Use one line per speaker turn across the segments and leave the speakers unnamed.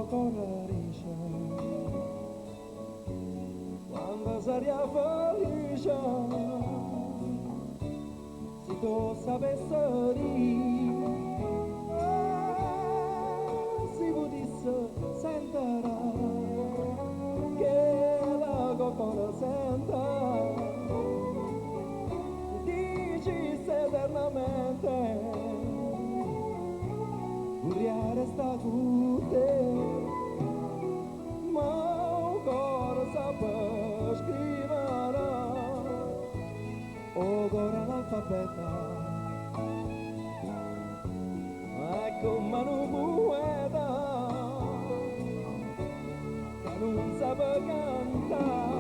colorisce quando saria felice se tu sapessi si potesse sentire che la coccola senta dici eternamente vorrei restare con te ma ancora saper scrivere ancora l'alfabeto è come un poeta che non sa cantare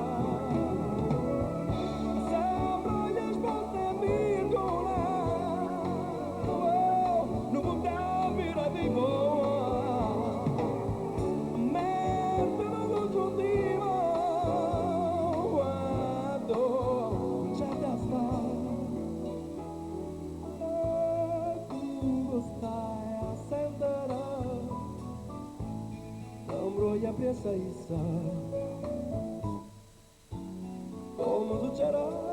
sembra gli risposte in virgola non può capire vivo mentre congiuntivo quando c'è da stare tu stai a sentire l'ambroia presa issa come succederà